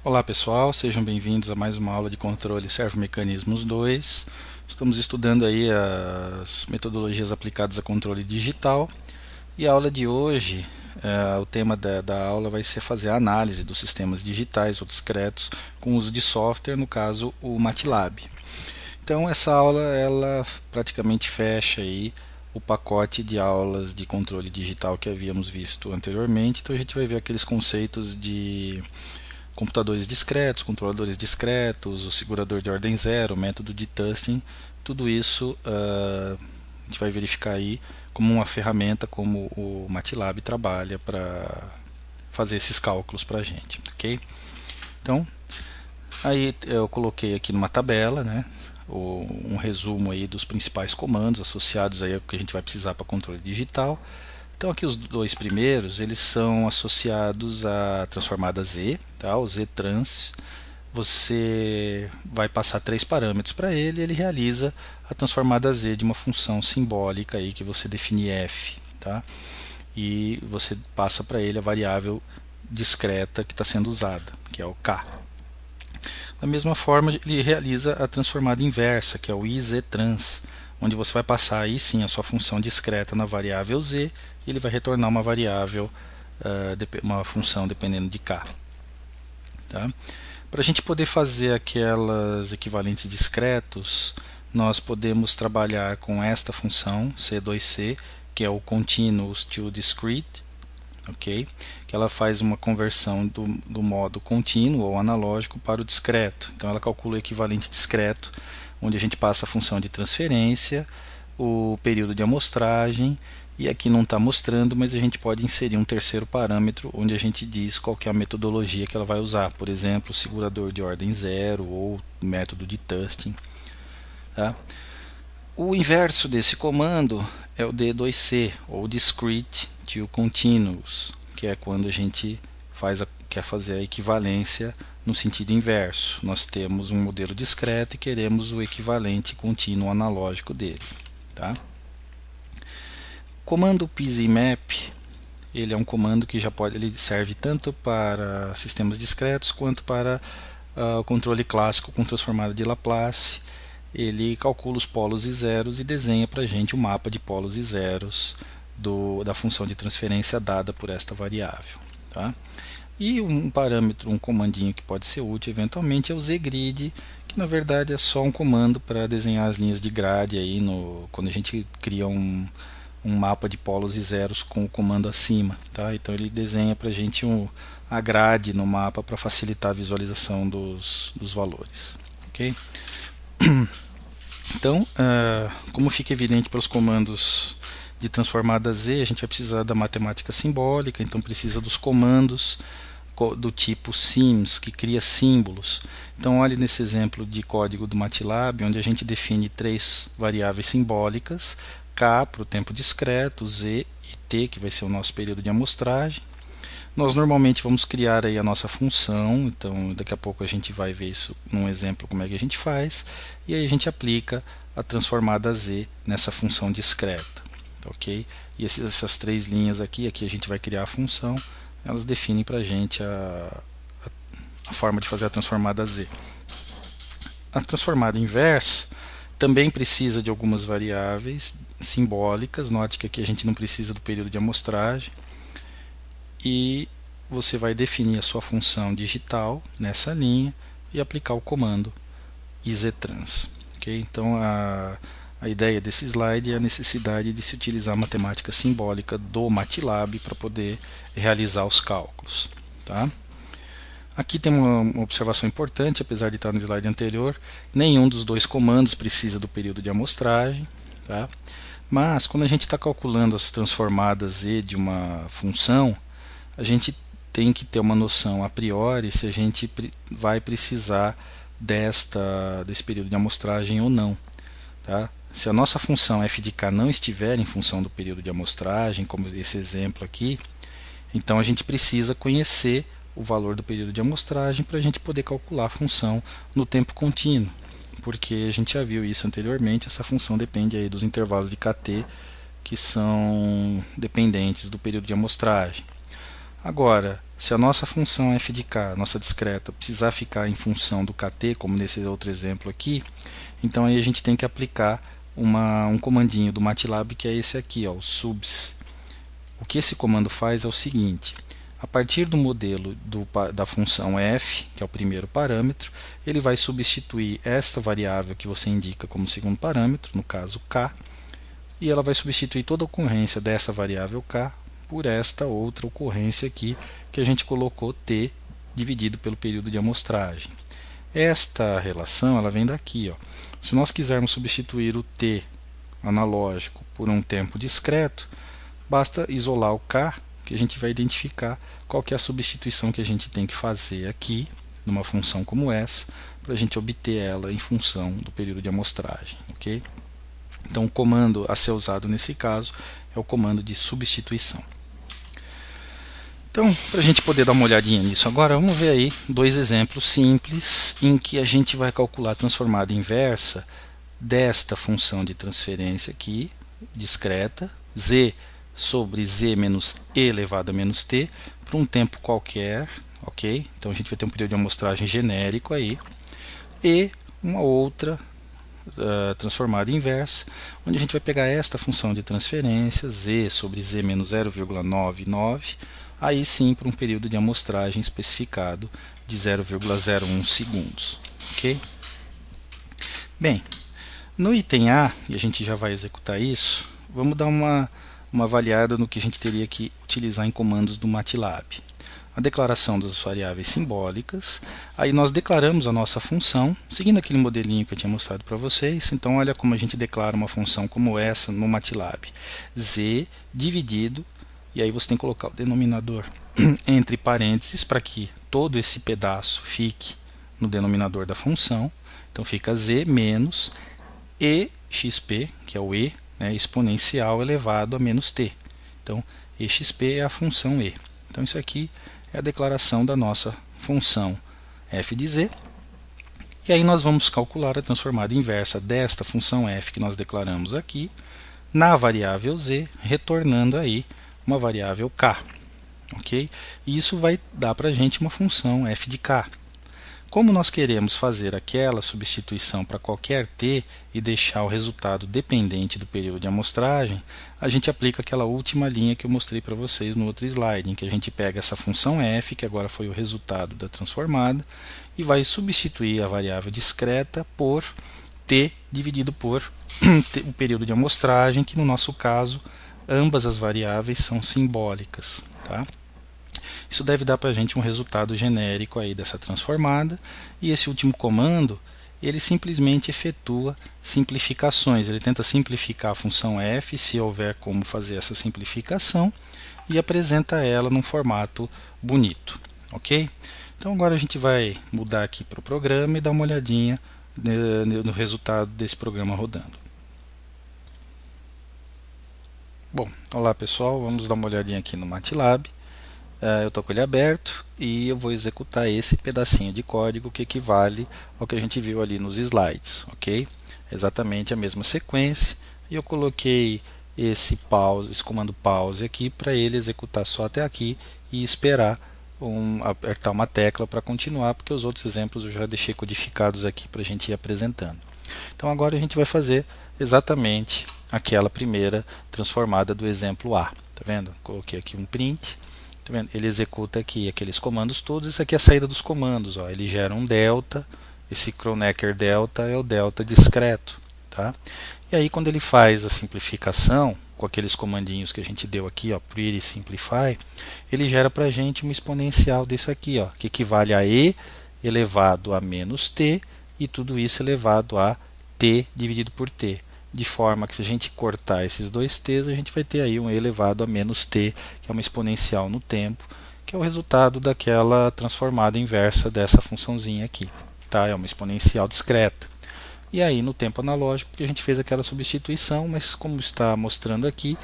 Olá pessoal, sejam bem-vindos a mais uma aula de controle servomecanismos 2. Estamos estudando aí as metodologias aplicadas a controle digital e a aula de hoje, o tema da aula vai ser fazer a análise dos sistemas digitais ou discretos com uso de software, no caso o MATLAB. Então essa aula ela praticamente fecha aí o pacote de aulas de controle digital que havíamos visto anteriormente. Então a gente vai ver aqueles conceitos de computadores discretos, controladores discretos, o segurador de ordem zero, o método de Tustin, tudo isso a gente vai verificar aí como uma ferramenta como o MATLAB trabalha para fazer esses cálculos para a gente, ok? Então, aí eu coloquei aqui numa tabela, né, um resumo aí dos principais comandos associados aí ao que a gente vai precisar para controle digital. Então aqui os dois primeiros, eles são associados à transformada Z, tá? O Z-trans. Você vai passar três parâmetros para ele e ele realiza a transformada Z de uma função simbólica aí que você define f, tá? E você passa para ele a variável discreta que está sendo usada, que é o k. Da mesma forma, ele realiza a transformada inversa, que é o iz-trans, onde você vai passar aí sim a sua função discreta na variável z e ele vai retornar uma variável, uma função dependendo de k. Tá? Para a gente poder fazer aquelas equivalentes discretos, nós podemos trabalhar com esta função C2C, que é o Continuous to Discrete, ok? Que ela faz uma conversão do modo contínuo ou analógico para o discreto. Então ela calcula o equivalente discreto, onde a gente passa a função de transferência, o período de amostragem, e aqui não está mostrando, mas a gente pode inserir um terceiro parâmetro, onde a gente diz qual que é a metodologia que ela vai usar, por exemplo, o segurador de ordem zero ou método de Tustin. Tá? O inverso desse comando é o D2C, ou Discrete to Continuous, que é quando a gente quer fazer a equivalência no sentido inverso. Nós temos um modelo discreto e queremos o equivalente contínuo analógico dele. Tá? O comando PZMap, ele é um comando que ele serve tanto para sistemas discretos quanto para o controle clássico com transformada de Laplace. Ele calcula os polos e zeros e desenha para a gente o mapa de polos e zeros da função de transferência dada por esta variável. Tá? E um parâmetro, um comandinho que pode ser útil eventualmente é o zgrid, que na verdade é só um comando para desenhar as linhas de grade aí quando a gente cria um mapa de polos e zeros com o comando acima. Tá? Então ele desenha para a gente a grade no mapa para facilitar a visualização dos valores. Okay? Então, como fica evidente pelos comandos de transformada Z, a gente vai precisar da matemática simbólica, então precisa dos comandos do tipo sims, que cria símbolos. Então olhe nesse exemplo de código do MATLAB, onde a gente define três variáveis simbólicas, k para o tempo discreto, z e t, que vai ser o nosso período de amostragem. Nós normalmente vamos criar aí a nossa função, então daqui a pouco a gente vai ver isso num exemplo como é que a gente faz, e aí a gente aplica a transformada z nessa função discreta, ok? E essas três linhas aqui a gente vai criar a função, elas definem para a gente a forma de fazer a transformada z. A transformada inversa também precisa de algumas variáveis simbólicas, note que aqui a gente não precisa do período de amostragem, e você vai definir a sua função digital nessa linha e aplicar o comando iztrans. Okay? Então a ideia desse slide é a necessidade de se utilizar a matemática simbólica do MATLAB para poder realizar os cálculos. Tá? Aqui tem uma observação importante, apesar de estar no slide anterior, nenhum dos dois comandos precisa do período de amostragem. Tá? Mas quando a gente está calculando as transformadas z de uma função, a gente tem que ter uma noção a priori se a gente vai precisar desse período de amostragem ou não. Tá? Se a nossa função f de k não estiver em função do período de amostragem, como esse exemplo aqui, então a gente precisa conhecer o valor do período de amostragem para a gente poder calcular a função no tempo contínuo, porque a gente já viu isso anteriormente, essa função depende aí dos intervalos de kt que são dependentes do período de amostragem. Agora, se a nossa função f de k, nossa discreta, precisar ficar em função do kt, como nesse outro exemplo aqui, então aí a gente tem que aplicar um comandinho do MATLAB, que é esse aqui, ó, o subs. O que esse comando faz é o seguinte: a partir do modelo da função f, que é o primeiro parâmetro, ele vai substituir esta variável que você indica como segundo parâmetro, no caso k, e ela vai substituir toda a ocorrência dessa variável k por esta outra ocorrência aqui, que a gente colocou t dividido pelo período de amostragem. Esta relação ela vem daqui, ó. Se nós quisermos substituir o t analógico por um tempo discreto, basta isolar o k, que a gente vai identificar qual que é a substituição que a gente tem que fazer aqui, numa função como essa, para a gente obter ela em função do período de amostragem. Ok? Então o comando a ser usado nesse caso é o comando de substituição. Então, para a gente poder dar uma olhadinha nisso agora, vamos ver aí dois exemplos simples em que a gente vai calcular a transformada inversa desta função de transferência aqui, discreta, z sobre z menos e elevado a menos t, para um tempo qualquer, ok? Então a gente vai ter um período de amostragem genérico aí, e uma outra transformada inversa, onde a gente vai pegar esta função de transferência, z sobre z menos 0,99, aí sim para um período de amostragem especificado de 0,01 segundos. Ok? Bem, no item A, e a gente já vai executar isso, vamos dar uma avaliada no que a gente teria que utilizar em comandos do MATLAB. A declaração das variáveis simbólicas, aí nós declaramos a nossa função, seguindo aquele modelinho que eu tinha mostrado para vocês. Então olha como a gente declara uma função como essa no MATLAB: z dividido, e aí você tem que colocar o denominador entre parênteses para que todo esse pedaço fique no denominador da função. Então fica z menos exp, que é o e, né, exponencial elevado a menos t. Então exp é a função e. Então isso aqui é a declaração da nossa função f de z. E aí nós vamos calcular a transformada inversa desta função f que nós declaramos aqui na variável z, retornando aí uma variável k. Ok? E isso vai dar para a gente uma função f de k. Como nós queremos fazer aquela substituição para qualquer t e deixar o resultado dependente do período de amostragem, a gente aplica aquela última linha que eu mostrei para vocês no outro slide, em que a gente pega essa função f, que agora foi o resultado da transformada, e vai substituir a variável discreta por t dividido por o período de amostragem, que no nosso caso ambas as variáveis são simbólicas. Tá? Isso deve dar para a gente um resultado genérico aí dessa transformada, e esse último comando ele simplesmente efetua simplificações. Ele tenta simplificar a função f, se houver como fazer essa simplificação, e apresenta ela num formato bonito. Ok? Então agora a gente vai mudar aqui para o programa e dar uma olhadinha no resultado desse programa rodando. Bom, olá pessoal, vamos dar uma olhadinha aqui no MATLAB. Eu estou com ele aberto e eu vou executar esse pedacinho de código que equivale ao que a gente viu ali nos slides, ok? Exatamente a mesma sequência, e eu coloquei esse comando pause aqui para ele executar só até aqui e esperar apertar uma tecla para continuar, porque os outros exemplos eu já deixei codificados aqui para a gente ir apresentando. Então agora a gente vai fazer exatamente aquela primeira transformada do exemplo A. Tá vendo? Coloquei aqui um print. Ele executa aqui aqueles comandos todos. Isso aqui é a saída dos comandos. Ó. Ele gera um delta. Esse Kronecker delta é o delta discreto. Tá? E aí quando ele faz a simplificação, com aqueles comandinhos que a gente deu aqui, ó, pretty simplify, ele gera para a gente uma exponencial disso aqui, ó, que equivale a e elevado a menos t, e tudo isso elevado a t dividido por t. De forma que se a gente cortar esses dois t's, a gente vai ter aí um e elevado a menos t, que é uma exponencial no tempo, que é o resultado daquela transformada inversa dessa funçãozinha aqui. Tá? É uma exponencial discreta. E aí no tempo analógico, porque a gente fez aquela substituição, mas como está mostrando aqui,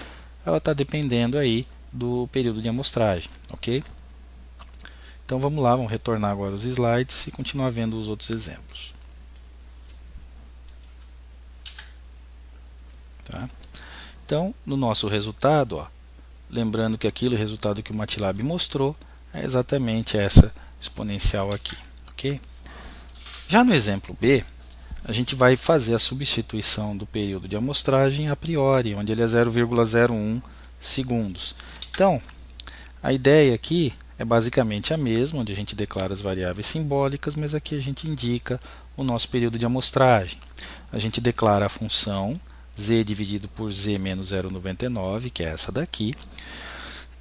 ela está dependendo aí do período de amostragem. Ok? Então vamos lá, vamos retornar agora os slides e continuar vendo os outros exemplos. Tá? Então, no nosso resultado, ó, lembrando que aquele resultado que o MATLAB mostrou é exatamente essa exponencial aqui, ok? Já no exemplo B, a gente vai fazer a substituição do período de amostragem a priori, onde ele é 0,01 segundos. Então, a ideia aqui é basicamente a mesma, onde a gente declara as variáveis simbólicas, mas aqui a gente indica o nosso período de amostragem. A gente declara a função z dividido por z menos 0,99, que é essa daqui.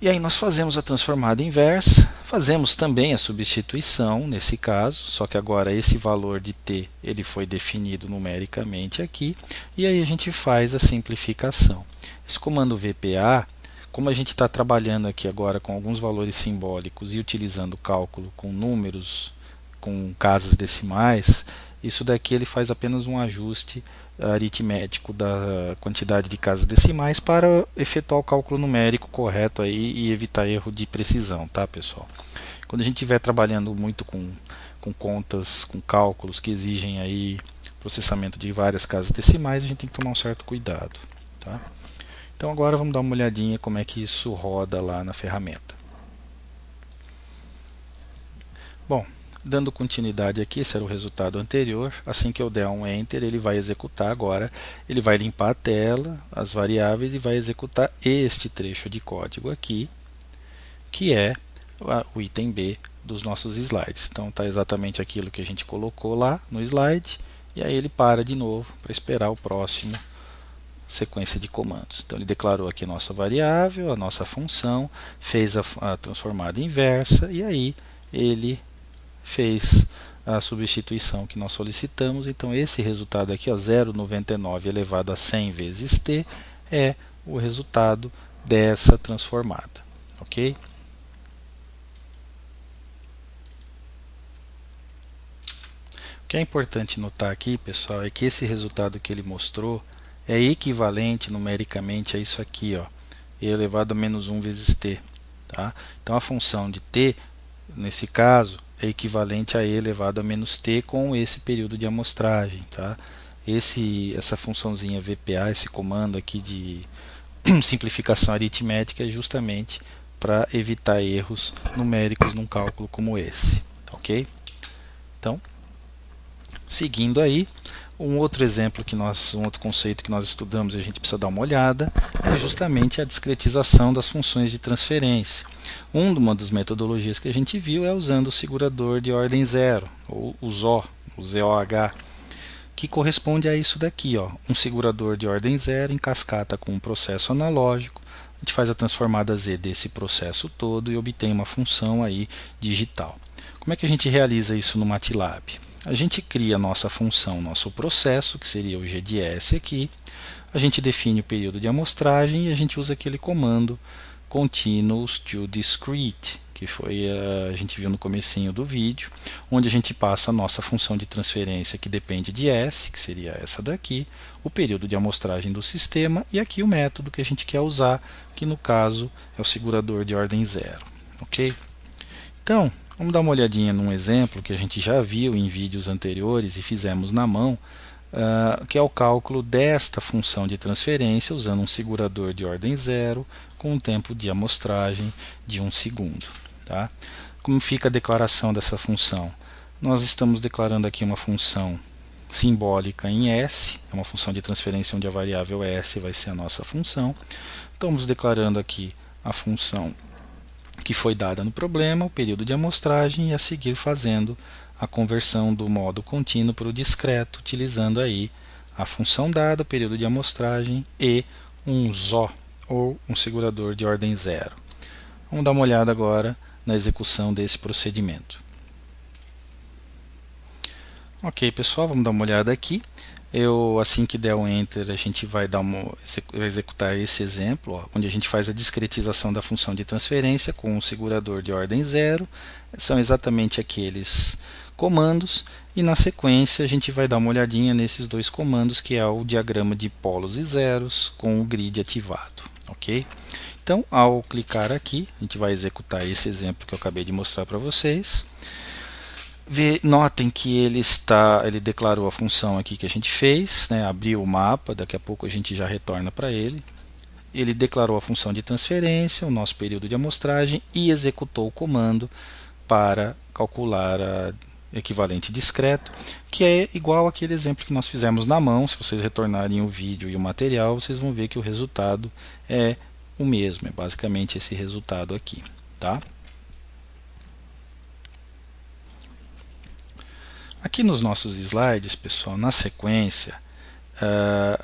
E aí nós fazemos a transformada inversa, fazemos também a substituição nesse caso, só que agora esse valor de t ele foi definido numericamente aqui, e aí a gente faz a simplificação. Esse comando VPA, como a gente está trabalhando aqui agora com alguns valores simbólicos e utilizando o cálculo com números, com casas decimais, isso daqui ele faz apenas um ajuste aritmético da quantidade de casas decimais para efetuar o cálculo numérico correto aí e evitar erro de precisão, tá, pessoal? Quando a gente estiver trabalhando muito com contas, com cálculos que exigem aí processamento de várias casas decimais, a gente tem que tomar um certo cuidado, tá? Então agora vamos dar uma olhadinha como é que isso roda lá na ferramenta. Bom, dando continuidade aqui, esse era o resultado anterior. Assim que eu der um Enter, ele vai executar agora. Ele vai limpar a tela, as variáveis, e vai executar este trecho de código aqui, que é o item B dos nossos slides. Então está exatamente aquilo que a gente colocou lá no slide, e aí ele para de novo para esperar o próximo sequência de comandos. Então ele declarou aqui a nossa variável, a nossa função, fez a transformada inversa, e aí ele fez a substituição que nós solicitamos. Então esse resultado aqui, 0,99 elevado a 100 vezes t, é o resultado dessa transformada, ok? O que é importante notar aqui, pessoal, é que esse resultado que ele mostrou é equivalente numericamente a isso aqui, ó, e elevado a menos 1 vezes t, tá? Então a função de t, nesse caso, é equivalente a e elevado a menos t com esse período de amostragem, tá? Essa funçãozinha VPA, esse comando aqui de simplificação aritmética, é justamente para evitar erros numéricos num cálculo como esse, ok? Então, seguindo aí, um outro exemplo um outro conceito que nós estudamos e a gente precisa dar uma olhada é justamente a discretização das funções de transferência. Uma das metodologias que a gente viu é usando o segurador de ordem zero, ou o ZOH, que corresponde a isso daqui, ó, um segurador de ordem zero em cascata com um processo analógico. A gente faz a transformada Z desse processo todo e obtém uma função aí digital. Como é que a gente realiza isso no MATLAB? A gente cria a nossa função, nosso processo, que seria o GDS aqui. A gente define o período de amostragem e a gente usa aquele comando continuous to discrete, que foi a gente viu no comecinho do vídeo, onde a gente passa a nossa função de transferência que depende de S, que seria essa daqui, o período de amostragem do sistema e aqui o método que a gente quer usar, que no caso é o segurador de ordem zero, ok? Então, vamos dar uma olhadinha num exemplo que a gente já viu em vídeos anteriores e fizemos na mão, que é o cálculo desta função de transferência usando um segurador de ordem zero com um tempo de amostragem de 1 segundo. Tá? Como fica a declaração dessa função? Nós estamos declarando aqui uma função simbólica em S, é uma função de transferência onde a variável S vai ser a nossa função. Estamos declarando aqui a função que foi dada no problema, o período de amostragem, e a seguir fazendo a conversão do modo contínuo para o discreto, utilizando aí a função dada, o período de amostragem e um ZO, ou um segurador de ordem zero. Vamos dar uma olhada agora na execução desse procedimento. Ok, pessoal, vamos dar uma olhada aqui. Assim que der o Enter, a gente vai executar esse exemplo, ó, onde a gente faz a discretização da função de transferência com um segurador de ordem zero. São exatamente aqueles comandos, e na sequência a gente vai dar uma olhadinha nesses dois comandos, que é o diagrama de polos e zeros com o grid ativado. Ok? Então, ao clicar aqui, a gente vai executar esse exemplo que eu acabei de mostrar para vocês. Notem que ele declarou a função aqui que a gente fez, né, abriu o mapa, daqui a pouco a gente já retorna para ele. ele declarou a função de transferência, o nosso período de amostragem e executou o comando para calcular a equivalente discreto, que é igual àquele exemplo que nós fizemos na mão. Se vocês retornarem o vídeo e o material, vocês vão ver que o resultado é o mesmo, é basicamente esse resultado aqui, tá? Aqui nos nossos slides, pessoal, na sequência,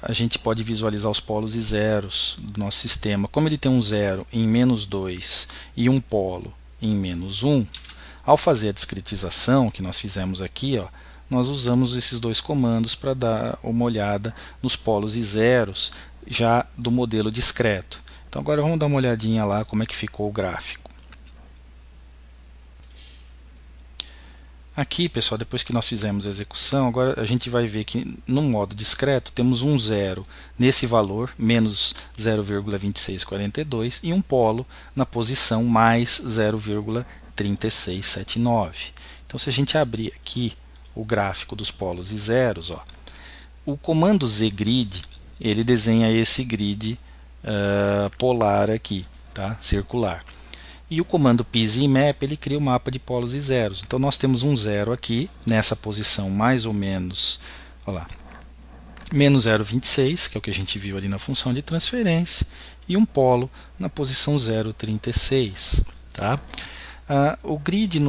a gente pode visualizar os polos e zeros do nosso sistema. Como ele tem um zero em -2 e um polo em -1, ao fazer a discretização que nós fizemos aqui, ó, nós usamos esses dois comandos para dar uma olhada nos polos e zeros já do modelo discreto. Então agora vamos dar uma olhadinha lá como é que ficou o gráfico. Aqui, pessoal, depois que nós fizemos a execução, agora a gente vai ver que no modo discreto temos um zero nesse valor, menos 0,2642, e um polo na posição mais 0,3679. Então, se a gente abrir aqui o gráfico dos polos e zeros, ó, o comando zgrid, ele desenha esse grid polar aqui, tá? Circular. E o comando PIS-IMAP, ele cria o mapa de polos e zeros. Então nós temos um zero aqui, nessa posição mais ou menos, olha lá, menos 0,26, que é o que a gente viu ali na função de transferência, e um polo na posição 0,36. Tá? O grid,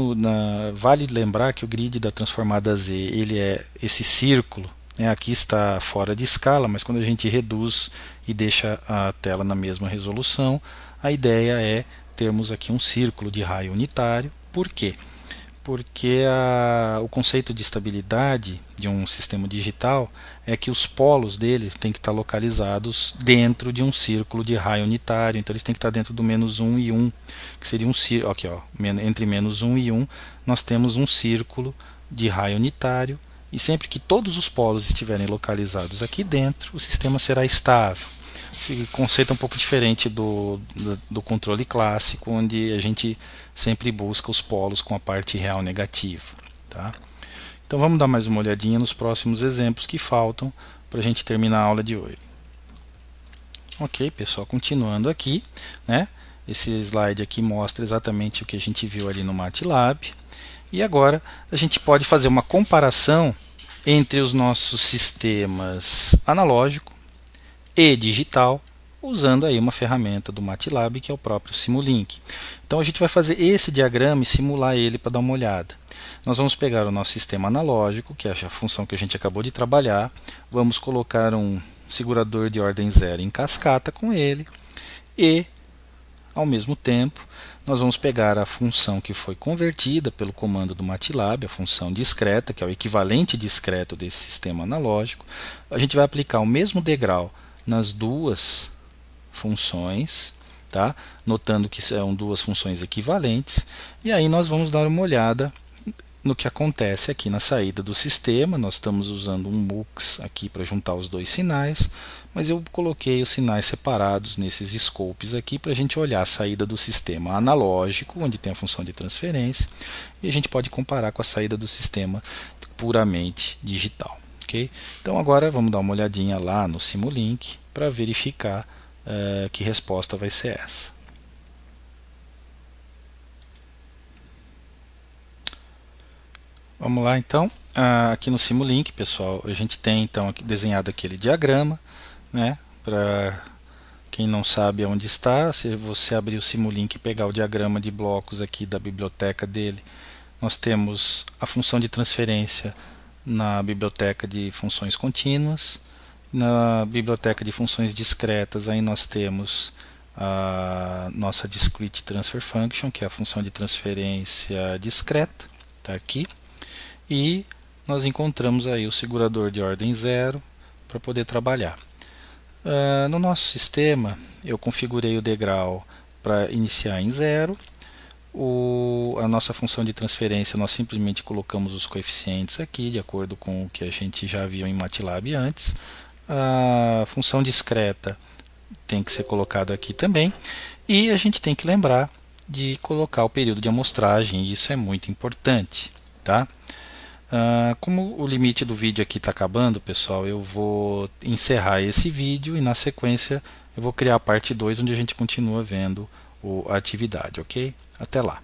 vale lembrar que o grid da transformada Z, ele é esse círculo, né? Aqui está fora de escala, mas quando a gente reduz e deixa a tela na mesma resolução, a ideia é termos aqui um círculo de raio unitário. Por quê? Porque o conceito de estabilidade de um sistema digital é que os polos dele têm que estar localizados dentro de um círculo de raio unitário. Então eles têm que estar dentro do -1 e 1, que seria um círculo. Aqui, ó, entre -1 e 1 nós temos um círculo de raio unitário, e sempre que todos os polos estiverem localizados aqui dentro, o sistema será estável. Esse conceito é um pouco diferente do controle clássico, onde a gente sempre busca os polos com a parte real negativa. Tá? Então vamos dar mais uma olhadinha nos próximos exemplos que faltam para a gente terminar a aula de hoje. Ok, pessoal, continuando aqui, né? Esse slide aqui mostra exatamente o que a gente viu ali no MATLAB. E agora a gente pode fazer uma comparação entre os nossos sistemas analógico e digital, usando aí uma ferramenta do MATLAB, que é o próprio Simulink. Então a gente vai fazer esse diagrama e simular ele para dar uma olhada. Nós vamos pegar o nosso sistema analógico, que é a função que a gente acabou de trabalhar, vamos colocar um segurador de ordem zero em cascata com ele, e ao mesmo tempo nós vamos pegar a função que foi convertida pelo comando do MATLAB, a função discreta, que é o equivalente discreto desse sistema analógico. A gente vai aplicar o mesmo degrau nas duas funções, tá? Notando que são duas funções equivalentes, e aí nós vamos dar uma olhada no que acontece aqui na saída do sistema. Nós estamos usando um MUX aqui para juntar os dois sinais, mas eu coloquei os sinais separados nesses scopes aqui para a gente olhar a saída do sistema analógico, onde tem a função de transferência, e a gente pode comparar com a saída do sistema puramente digital. Okay? Então agora vamos dar uma olhadinha lá no Simulink para verificar que resposta vai ser essa. Vamos lá então, aqui no Simulink, pessoal, a gente tem então aqui desenhado aquele diagrama, né? Para quem não sabe onde está, se você abrir o Simulink e pegar o diagrama de blocos aqui da biblioteca dele, nós temos a função de transferência na biblioteca de funções contínuas. Na biblioteca de funções discretas, aí nós temos a nossa Discrete Transfer Function, que é a função de transferência discreta, está aqui. E nós encontramos aí o segurador de ordem zero para poder trabalhar. No nosso sistema, eu configurei o degrau para iniciar em zero. A nossa função de transferência, nós simplesmente colocamos os coeficientes aqui, de acordo com o que a gente já viu em MATLAB antes. A função discreta tem que ser colocada aqui também. E a gente tem que lembrar de colocar o período de amostragem, e isso é muito importante. Tá? Como o limite do vídeo aqui está acabando, pessoal, eu vou encerrar esse vídeo e na sequência eu vou criar a parte 2, onde a gente continua vendo a atividade, ok? Até lá.